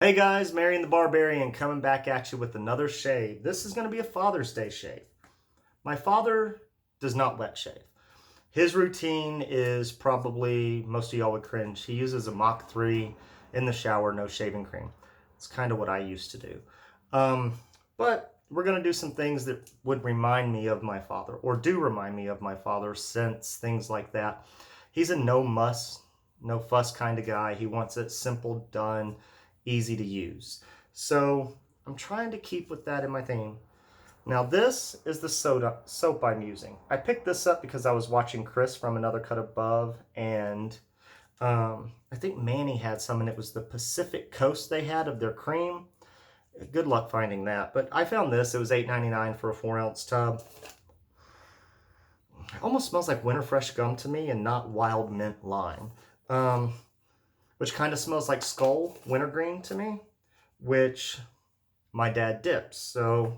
Hey guys, Marion the Barbarian coming back at you with another shave. This is going to be a Father's Day shave. My father does not wet shave. His routine is probably, most of y'all would cringe. He uses a Mach 3 in the shower, no shaving cream. It's kind of what I used to do. But we're going to do some things that would remind me of my father, or do remind me of my father, since things like that. He's a no muss, no fuss kind of guy. He wants it simple, done, easy to use. So I'm trying to keep with that in my theme. Now this is the soap I'm using. I picked this up because I was watching Chris from Another Cut Above, and I think Manny had some, and it was the Pacific Coast they had of their cream. Good luck finding that. But I found this. It was $8.99 for a 4-ounce tub. It almost smells like winter fresh gum to me and not wild mint lime. Which kind of smells like Skull wintergreen to me, which my dad dips. So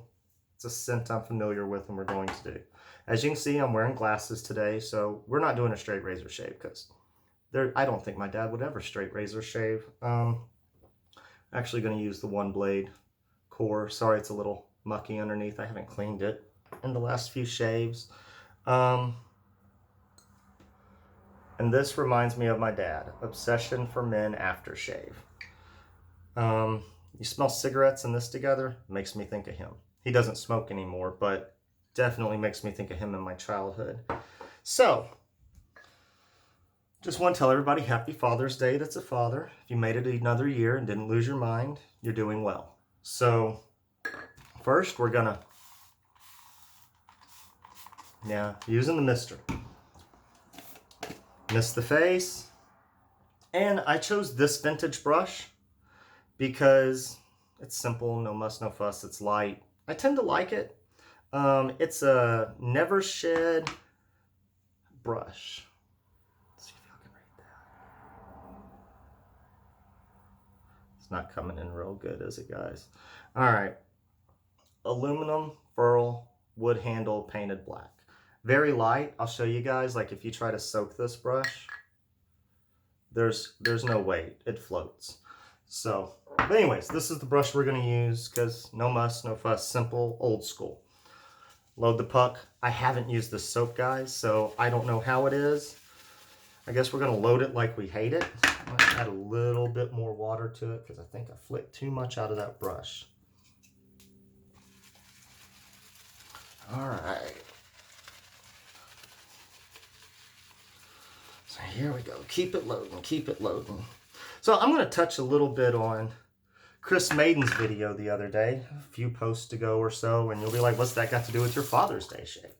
it's a scent I'm familiar with and we're going to do. As you can see, I'm wearing glasses today, so we're not doing a straight razor shave because I don't think my dad would ever straight razor shave. Actually going to use the one blade core. Sorry, it's a little mucky underneath. I haven't cleaned it in the last few shaves. And this reminds me of my dad. Obsession for Men aftershave. You smell cigarettes and this together, makes me think of him. He doesn't smoke anymore, but definitely makes me think of him in my childhood. So, just want to tell everybody happy Father's Day that's a father. If you made it another year and didn't lose your mind, you're doing well. So, first we're gonna, using the mister. Mist the face. And I chose this vintage brush because it's simple, no muss, no fuss, it's light. I tend to like it. It's a Never Shed brush. Let's see if y'all can read that. It's not coming in real good, is it, guys? All right. Aluminum ferrule wood handle painted black. Very light. I'll show you guys, like if you try to soak this brush, there's no weight. It floats. So, but anyways, this is the brush we're going to use because no muss, no fuss, simple, old school. Load the puck. I haven't used this soap, guys, so I don't know how it is. I guess we're going to load it like we hate it. I'm going to add a little bit more water to it because I think I flicked too much out of that brush. All right. So here we go. Keep it loading, keep it loading. So I'm going to touch a little bit on Chris Maiden's video the other day, a few posts ago or so, and you'll be like, what's that got to do with your Father's Day shave?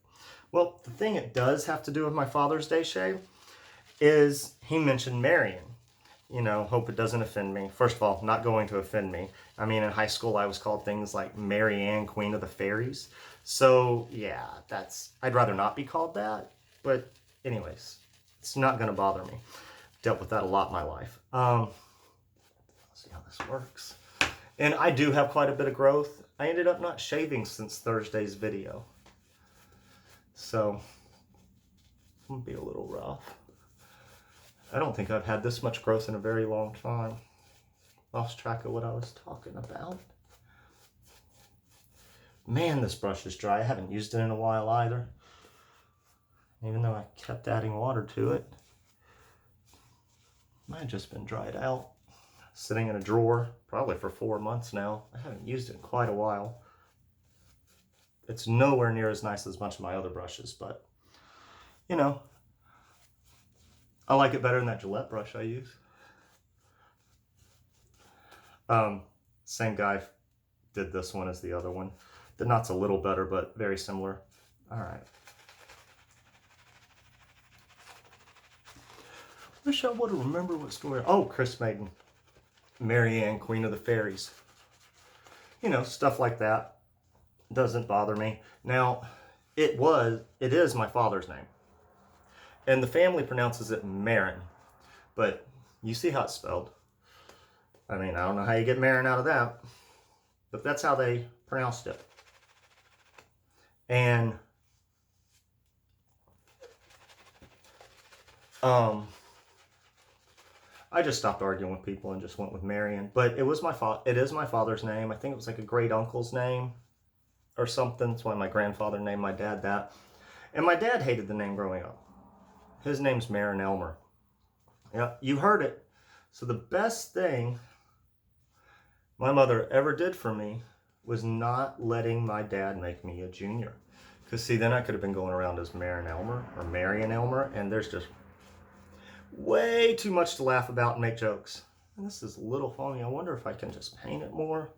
Well, the thing it does have to do with my Father's Day shave is he mentioned Marion. You know, hope it doesn't offend me. First of all, not going to offend me. I mean, in high school, I was called things like Mary Ann, Queen of the Fairies. So, yeah, I'd rather not be called that. But anyways, it's not going to bother me. Dealt with that a lot in my life. Let's see how this works. And I do have quite a bit of growth. I ended up not shaving since Thursday's video. So, it's going to be a little rough. I don't think I've had this much growth in a very long time. Lost track of what I was talking about. Man, this brush is dry. I haven't used it in a while either. Even though I kept adding water to it. Might have just been dried out. Sitting in a drawer, probably for 4 months now. I haven't used it in quite a while. It's nowhere near as nice as a bunch of my other brushes, but, you know, I like it better than that Gillette brush I use. Same guy did this one as the other one. The knot's a little better, but very similar. All right. Wish I would have remembered what story. Oh, Chris Maiden. Mary Ann, Queen of the Fairies. You know, stuff like that. Doesn't bother me. Now, it is my father's name. And the family pronounces it Marin. But you see how it's spelled. I mean, I don't know how you get Marin out of that. But that's how they pronounced it. And I just stopped arguing with people and just went with Marion. But it was it is my father's name. I think it was like a great uncle's name or something. That's why my grandfather named my dad that. And my dad hated the name growing up. His name's Marin Elmer. Yeah, you heard it. So the best thing my mother ever did for me was not letting my dad make me a junior. Because see, then I could have been going around as Marin Elmer or Marion Elmer, and there's just way too much to laugh about and make jokes. And this is a little foamy. I wonder if I can just paint it more.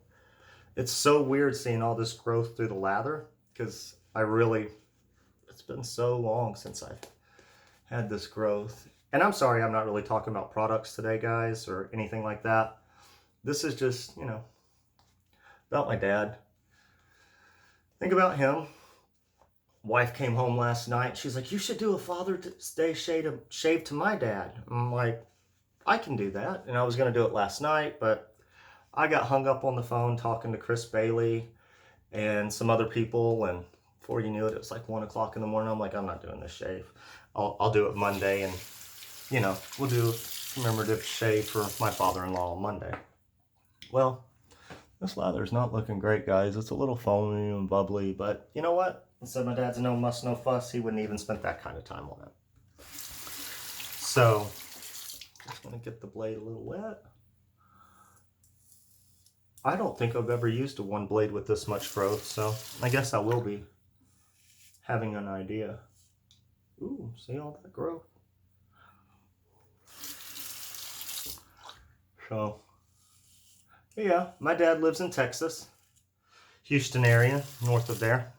It's so weird seeing all this growth through the lather, because it's been so long since I've had this growth. And I'm sorry, I'm not really talking about products today, guys, or anything like that. This is just, about my dad. Think about him. Wife came home last night. She's like, you should do a Father's Day shave to my dad. I'm like, I can do that. And I was going to do it last night, but I got hung up on the phone talking to Chris Bailey and some other people. And before you knew it, it was like 1 o'clock in the morning. I'm like, I'm not doing this shave. I'll do it Monday. And, we'll do a commemorative shave for my father-in-law on Monday. Well, this lather's not looking great, guys. It's a little foamy and bubbly, but you know what? Instead, my dad's a no muss, no fuss. He wouldn't even spend that kind of time on it. So, just gonna get the blade a little wet. I don't think I've ever used a one blade with this much growth, so I guess I will be having an idea. Ooh, see all that growth? So, yeah, my dad lives in Texas, Houston area, north of there.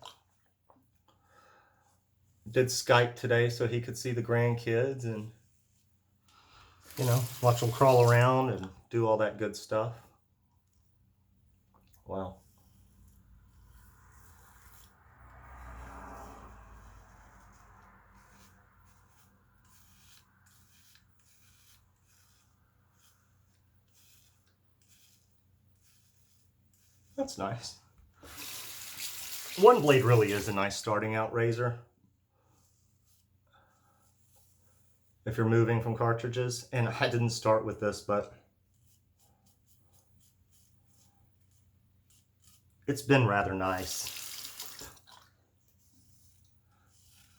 Did Skype today so he could see the grandkids and, watch them crawl around and do all that good stuff. Wow. That's nice. One blade really is a nice starting out razor if you're moving from cartridges. And I didn't start with this, but it's been rather nice.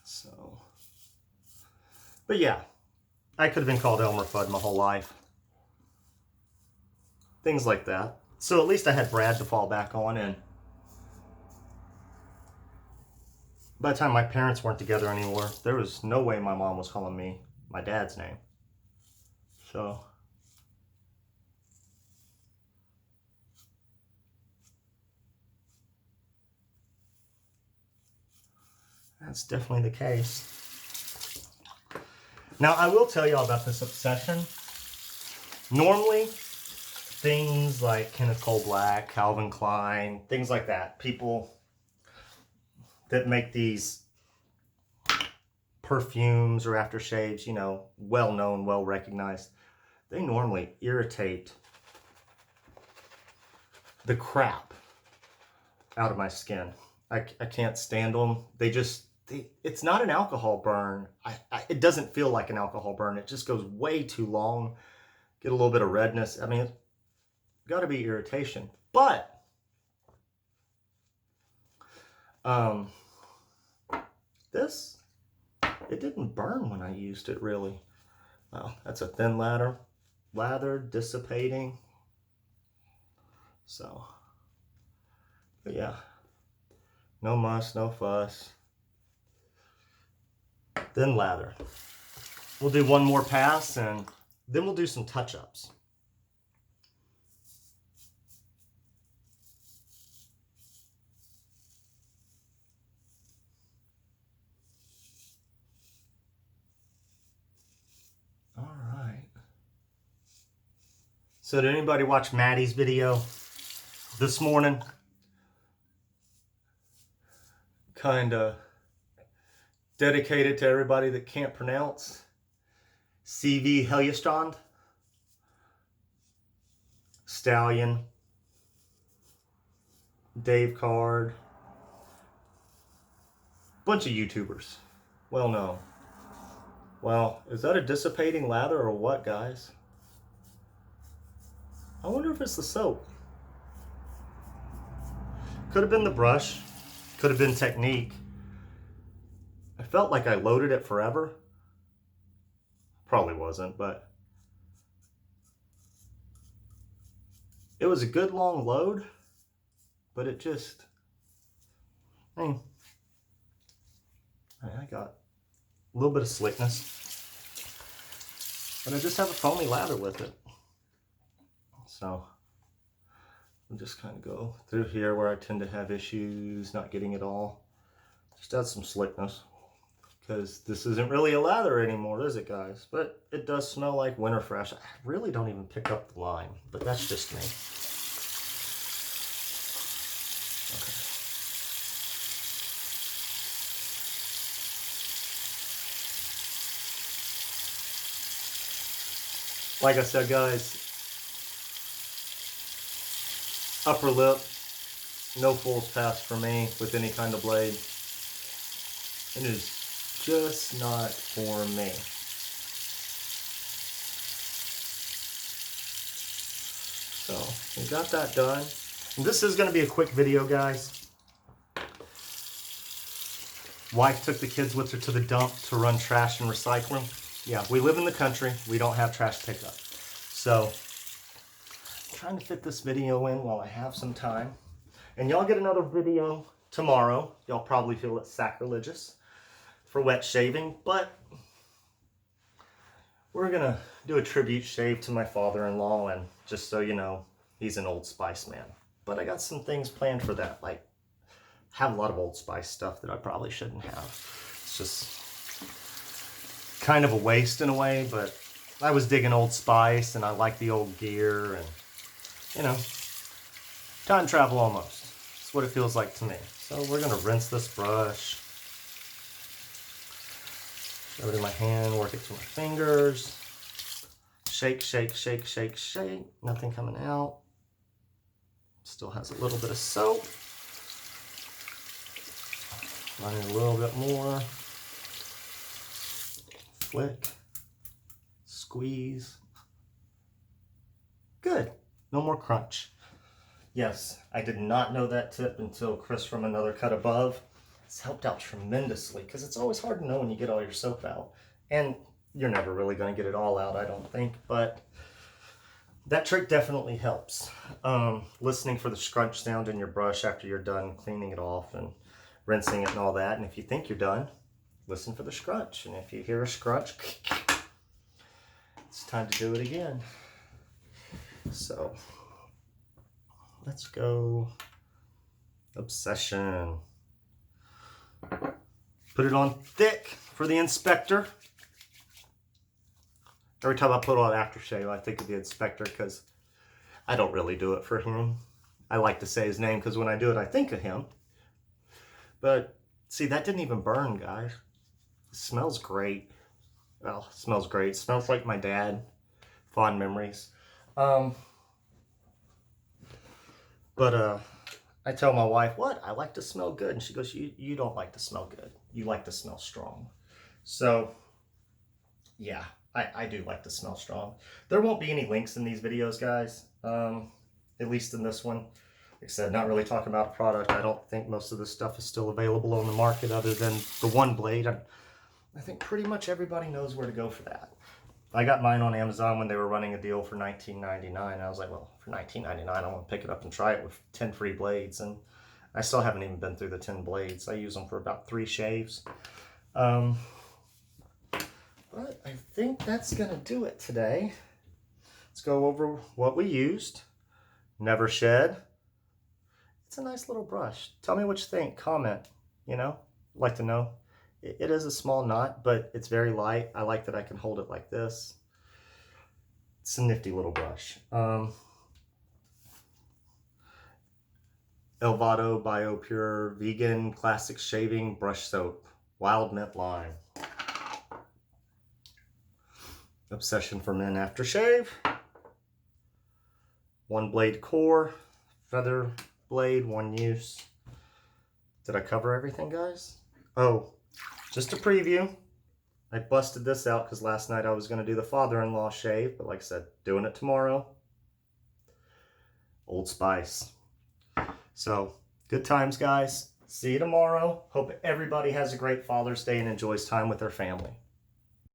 So, but yeah, I could have been called Elmer Fudd my whole life. Things like that. So at least I had Brad to fall back on, and by the time my parents weren't together anymore, there was no way my mom was calling me my dad's name. So, that's definitely the case. Now, I will tell y'all about this obsession. Normally, things like Kenneth Cole Black, Calvin Klein, things like that, people that make these perfumes or aftershaves, well known, well recognized, they normally irritate the crap out of my skin. I can't stand them. It's not an alcohol burn. It doesn't feel like an alcohol burn. It just goes way too long. Get a little bit of redness. I mean, it's got to be irritation. But this, it didn't burn when I used it, really. Well, that's a thin lather dissipating. So, but yeah, no muss, no fuss. Thin lather. We'll do one more pass, and then we'll do some touch-ups. So did anybody watch Maddie's video this morning? Kind of dedicated to everybody that can't pronounce. CV Heljestrand. Stallion. Dave Card. Bunch of YouTubers. Well known. Well, is that a dissipating lather or what, guys? I wonder if it's the soap. Could have been the brush. Could have been technique. I felt like I loaded it forever. Probably wasn't, but it was a good long load, but it just, I got a little bit of slickness, but I just have a foamy lather with it. So I'll just kind of go through here where I tend to have issues not getting it all. Just add some slickness, because this isn't really a lather anymore, is it, guys? But it does smell like winter fresh. I really don't even pick up the lime, but that's just me. Like I said, guys, upper lip, no fools pass for me with any kind of blade. It is just not for me. So we got that done. And this is going to be a quick video, guys. Wife took the kids with her to the dump to run trash and recycling. Yeah, we live in the country. We don't have trash pickup. So I'm trying to fit this video in while I have some time. And y'all get another video tomorrow. Y'all probably feel it's sacrilegious for wet shaving, but we're gonna do a tribute shave to my father-in-law, and just so you know, he's an Old Spice man. But I got some things planned for that, like have a lot of Old Spice stuff that I probably shouldn't have. It's just kind of a waste in a way, but I was digging Old Spice and I like the old gear, and you know, time travel almost. That's what it feels like to me. So we're gonna rinse this brush. Shove it in my hand, work it through my fingers. Shake, shake, shake, shake, shake. Nothing coming out. Still has a little bit of soap. Run it a little bit more. Flick. Squeeze. Good. No more crunch. Yes, I did not know that tip until Chris from Another Cut Above. It's helped out tremendously, because it's always hard to know when you get all your soap out. And you're never really going to get it all out, I don't think. But that trick definitely helps. Listening for the scrunch sound in your brush after you're done cleaning it off and rinsing it and all that. And if you think you're done, listen for the scrunch. And if you hear a scrunch, it's time to do it again. So let's go Obsession. Put it on thick for the inspector. Every time I put on aftershave, I think of the inspector, because I don't really do it for him. I like to say his name because when I do it, I think of him. But see, that didn't even burn, guys. It smells great. Well, it smells great. It smells like my dad. Fond memories. I tell my wife, what? I like to smell good. And she goes, you don't like to smell good. You like to smell strong. So, yeah, I do like to smell strong. There won't be any links in these videos, guys. At least in this one. Like I said, not really talking about a product. I don't think most of this stuff is still available on the market other than the one blade. I think pretty much everybody knows where to go for that. I got mine on Amazon when they were running a deal for $19.99. I was like, well, for $19.99, I want to pick it up and try it with 10 free blades. And I still haven't even been through the 10 blades. I use them for about 3 shaves. But I think that's going to do it today. Let's go over what we used. Never Shed. It's a nice little brush. Tell me what you think. Comment. You know, I'd like to know. It is a small knot, but it's very light. I like that I can hold it like this. It's a nifty little brush. Elvato BioPure Vegan Classic Shaving Brush Soap. Wild Mint Lime. Obsession for Men Aftershave. One blade core. Feather blade, one use. Did I cover everything, guys? Oh. Just a preview. I busted this out because last night I was going to do the father-in-law shave, but like I said, doing it tomorrow. Old Spice. So, good times, guys. See you tomorrow. Hope everybody has a great Father's Day and enjoys time with their family.